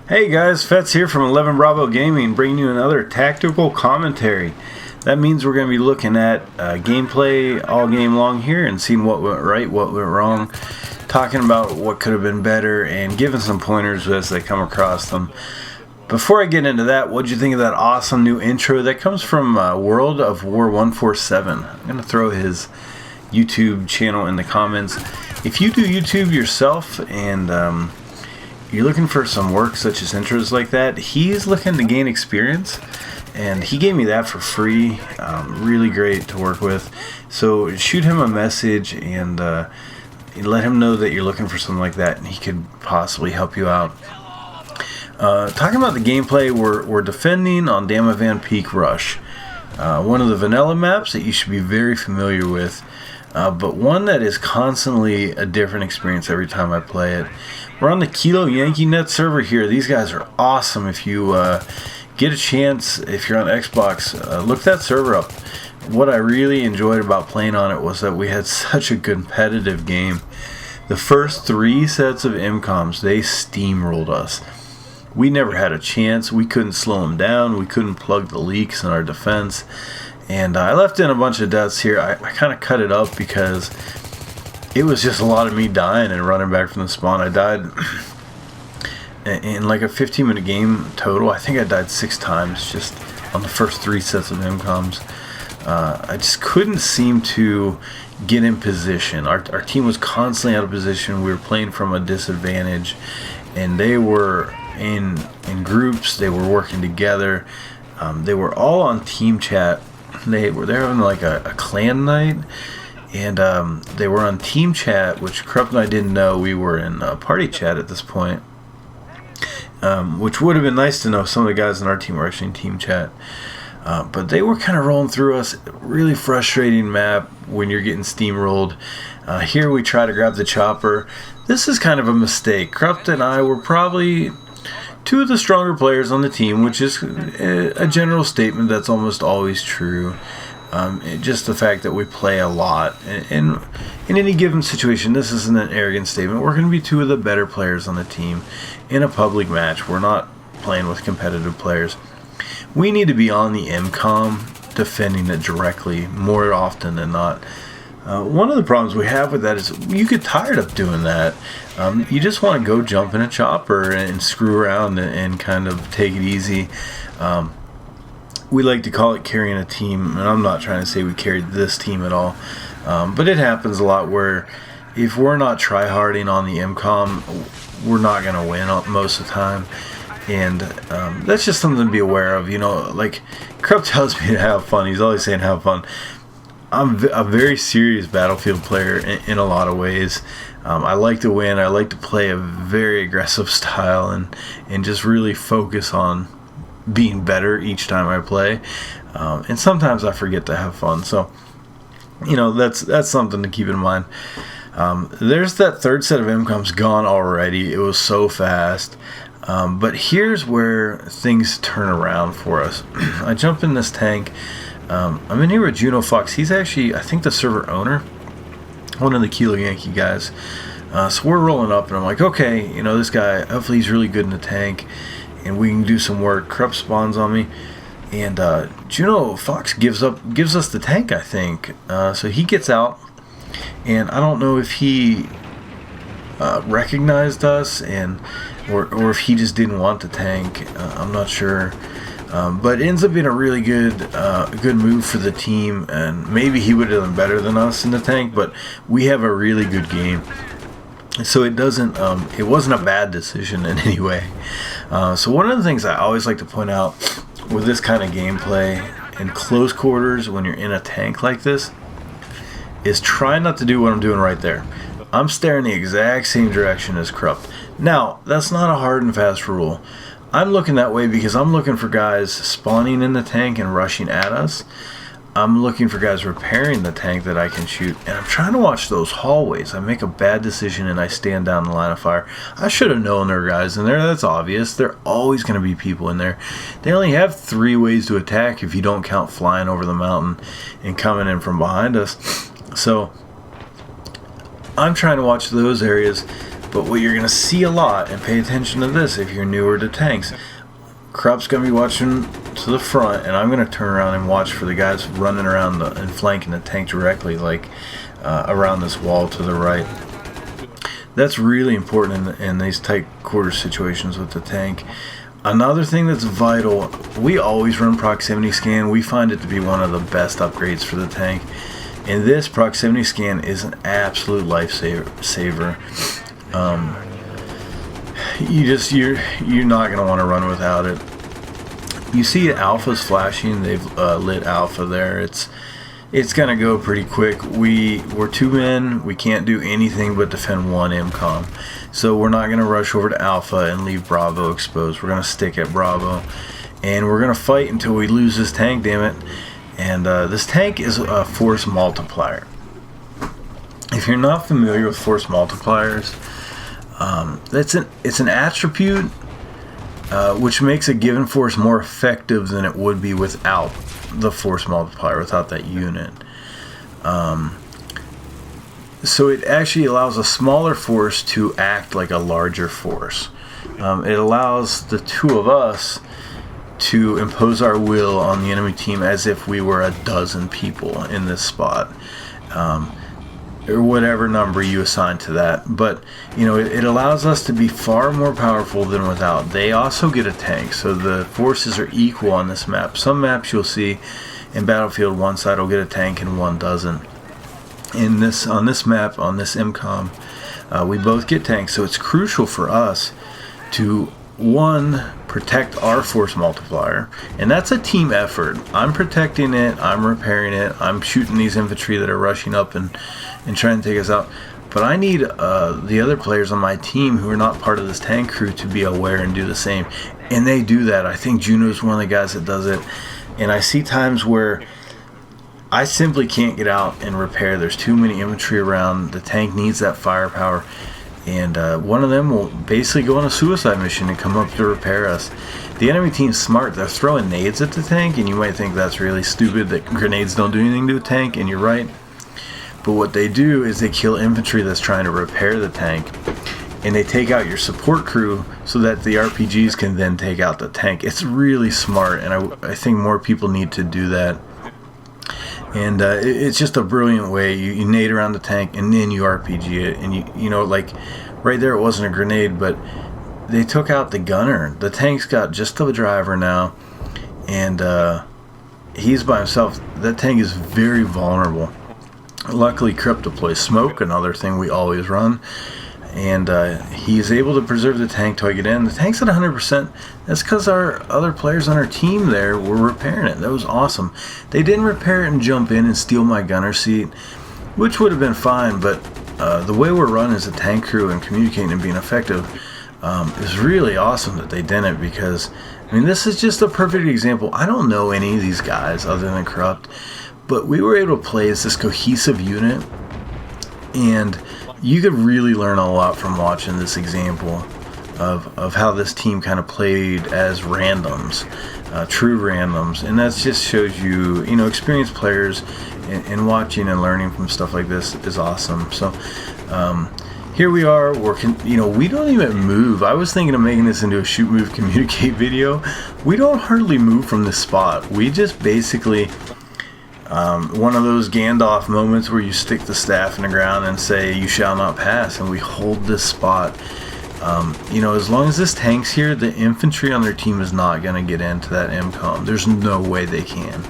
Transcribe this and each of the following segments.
Hey guys, Fets here from 11 Bravo Gaming, bringing you another tactical commentary. That means we're going to be looking at gameplay all game long here and seeing what went right, what went wrong, talking about what could have been better, and giving some pointers as they come across them. Before I get into that, what'd you think of that awesome new intro that comes from World of War 147? I'm going to throw his YouTube channel in the comments. If you do YouTube yourself and you're looking for some work such as intros like that, he's looking to gain experience, and he gave me that for free. Really great to work with. So shoot him a message and let him know that you're looking for something like that, and he could possibly help you out. Talking about the gameplay, we're defending on Damavan Peak Rush, one of the vanilla maps that you should be very familiar with, but one that is constantly a different experience every time I play it. We're on the KiloYankee net server here. These guys are awesome. If you get a chance, if you're on Xbox, look that server up. What I really enjoyed about playing on it was that we had such a competitive game. The first 3 sets of MCOMs, they steamrolled us. We never had a chance. We couldn't slow them down. We couldn't plug the leaks in our defense. And I left in a bunch of deaths here. I kind of cut it up because it was just a lot of me dying and running back from the spawn. I died in like a 15-minute game total. I think I died 6 times just on the first 3 sets of MCOMs. I just couldn't seem to get in position. Our team was constantly out of position. We were playing from a disadvantage, and they were in groups. They were working together. They were all on team chat. They were there having like a clan night, and they were on team chat, which Cooperative and I didn't know. We were in party chat at this point, which would have been nice to know. Some of the guys in our team were actually in team chat, but they were kind of rolling through us. Really frustrating map when you're getting steamrolled. Here we try to grab the chopper. This is kind of a mistake. Cooperative and I were probably 2 of the stronger players on the team, which is a general statement that's almost always true. Just the fact that we play a lot, and in any given situation, this isn't an arrogant statement. We're going to be 2 of the better players on the team in a public match. We're not playing with competitive players. We need to be on the MCOM defending it directly more often than not. One of the problems we have with that is you get tired of doing that. You just want to go jump in a chopper and screw around and kind of take it easy. We like to call it carrying a team, and I'm not trying to say we carried this team at all, but it happens a lot where if we're not try-harding on the MCOM, we're not going to win most of the time, and that's just something to be aware of. You know, like Krupp tells me to have fun. He's always saying have fun. I'm a very serious Battlefield player in a lot of ways. I like to win. I like to play a very aggressive style and just really focus on being better each time I play. And sometimes I forget to have fun. So, you know, that's something to keep in mind. There's that 3rd set of MCOMs gone already. It was so fast. But here's where things turn around for us. I jump in this tank. I'm in here with Juno Fox. He's actually, I think, the server owner, one of the KiloYankee guys. So we're rolling up, and I'm like, okay, you know, this guy, hopefully he's really good in the tank, and we can do some work. Krupp spawns on me, and Juno Fox gives us the tank, I think. So he gets out, and I don't know if he recognized us, or if he just didn't want the tank. I'm not sure. But it ends up being a really good move for the team, and maybe he would have done better than us in the tank, but we have a really good game. So it wasn't a bad decision in any way. So one of the things I always like to point out with this kind of gameplay in close quarters when you're in a tank like this is try not to do what I'm doing right there. I'm staring the exact same direction as Krupp. Now, that's not a hard and fast rule. I'm looking that way because I'm looking for guys spawning in the tank and rushing at us. I'm looking for guys repairing the tank that I can shoot, and I'm trying to watch those hallways. I make a bad decision and I stand down the line of fire. I should have known there were guys in there. That's obvious. There are always going to be people in there. They only have 3 ways to attack if you don't count flying over the mountain and coming in from behind us. So I'm trying to watch those areas. But what you're going to see a lot, and pay attention to this if you're newer to tanks, Corrupt's going to be watching to the front, and I'm going to turn around and watch for the guys running around and flanking the tank directly, like around this wall to the right. That's really important in these tight quarter situations with the tank. Another thing that's vital, we always run proximity scan. We find it to be one of the best upgrades for the tank. And this proximity scan is an absolute lifesaver. You're not going to want to run without it. You see Alpha's flashing. They've lit Alpha there. It's going to go pretty quick. We're 2 men. We can't do anything but defend 1 MCOM. So we're not going to rush over to Alpha and leave Bravo exposed. We're going to stick at Bravo. And we're going to fight until we lose this tank, damn it. And this tank is a force multiplier. If you're not familiar with force multipliers, it's an attribute which makes a given force more effective than it would be without the force multiplier, without that unit. So it actually allows a smaller force to act like a larger force. It allows the 2 of us to impose our will on the enemy team as if we were a dozen people in this spot, or whatever number you assign to that. But it allows us to be far more powerful than without. They also get a tank, so the forces are equal on this map. Some maps you'll see in Battlefield, one side will get a tank and one doesn't. On this map, on this MCOM, we both get tanks, so it's crucial for us to, 1, protect our force multiplier, and that's a team effort. I'm protecting it, I'm repairing it, I'm shooting these infantry that are rushing up and trying to take us out. But I need the other players on my team who are not part of this tank crew to be aware and do the same, and they do that. I think Juno's one of the guys that does it, and I see times where I simply can't get out and repair. There's too many infantry around. The tank needs that firepower. And one of them will basically go on a suicide mission and come up to repair us. The enemy team's smart. They're throwing nades at the tank, and you might think that's really stupid that grenades don't do anything to a tank, and you're right. But what they do is they kill infantry that's trying to repair the tank, and they take out your support crew so that the RPGs can then take out the tank. It's really smart, and I think more people need to do that. And it's just a brilliant way. You nade around the tank and then you RPG it, and you know, like right there, it wasn't a grenade, but they took out the gunner. The tank's got just the driver now, and he's by himself. That tank is very vulnerable. Luckily, Crypt deploys smoke, another thing we always run, and he's able to preserve the tank till I get in. The tank's at 100%. That's because our other players on our team there were repairing it. That was awesome. They didn't repair it and jump in and steal my gunner seat, which would have been fine, but the way we're run as a tank crew and communicating and being effective is really awesome that they didn't, because I mean, this is just a perfect example. I don't know any of these guys other than Corrupt, but we were able to play as this cohesive unit, and you could really learn a lot from watching this example of how this team kind of played as randoms, true randoms, and that just shows you, you know, experienced players, and watching and learning from stuff like this is awesome. So here we are working. You know, we don't even move. I was thinking of making this into a shoot, move, communicate video. We don't hardly move from this spot. We just basically one of those Gandalf moments where you stick the staff in the ground and say, "You shall not pass," and we hold this spot. You know, as long as this tank's here, the infantry on their team is not going to get into that MCOM. There's no way they can.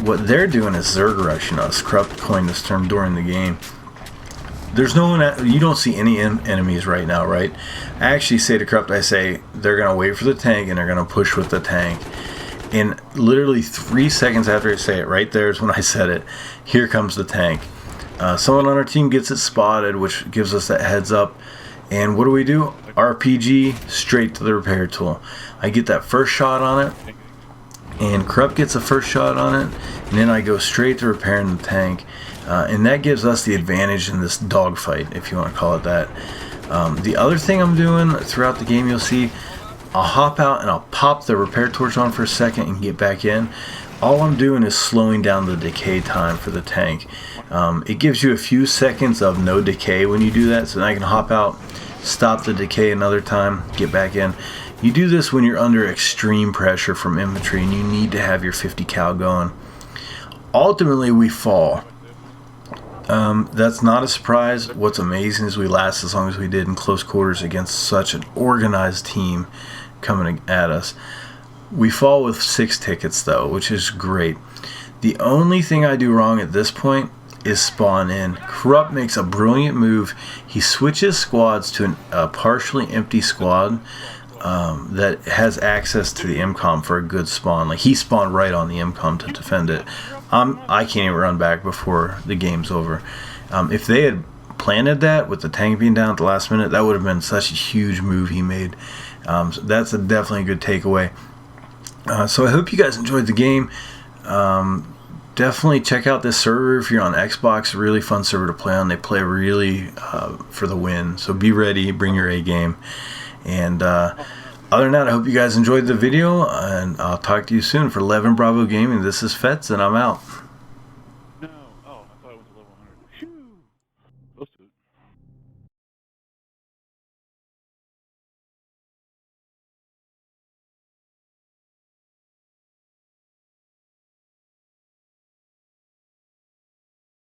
What they're doing is Zerg rushing us. Corrupt coined this term during the game. There's no one. You don't see any enemies right now, right? I actually say to Corrupt, I say they're going to wait for the tank and they're going to push with the tank. And literally 3 seconds after I say it, right there is when I said it, here comes the tank. Someone on our team gets it spotted, which gives us that heads up. And what do? RPG straight to the repair tool. I get that first shot on it, and Corrupt gets the first shot on it, and then I go straight to repairing the tank. And that gives us the advantage in this dogfight, if you want to call it that. The other thing I'm doing throughout the game, you'll see, I'll hop out and I'll pop the repair torch on for a second and get back in. All I'm doing is slowing down the decay time for the tank. It gives you a few seconds of no decay when you do that, so then I can hop out, stop the decay another time, get back in. You do this when you're under extreme pressure from infantry and you need to have your 50 cal going. Ultimately, we fall. That's not a surprise. What's amazing is we last as long as we did in close quarters against such an organized team coming at us. We fall with 6 tickets though, which is great. The only thing I do wrong at this point is spawn in. Corrupt makes a brilliant move. He switches squads to a partially empty squad that has access to the MCOM for a good spawn. Like, he spawned right on the MCOM to defend it. I can't even run back before the game's over. If they had planted that with the tank being down at the last minute, that would have been such a huge move he made. So that's definitely a good takeaway. So I hope you guys enjoyed the game. Definitely check out this server if you're on Xbox. Really fun server to play on. They play really for the win. So be ready, bring your A game. And other than that, I hope you guys enjoyed the video, and I'll talk to you soon. For 11 Bravo Gaming, this is Fetz, and I'm out.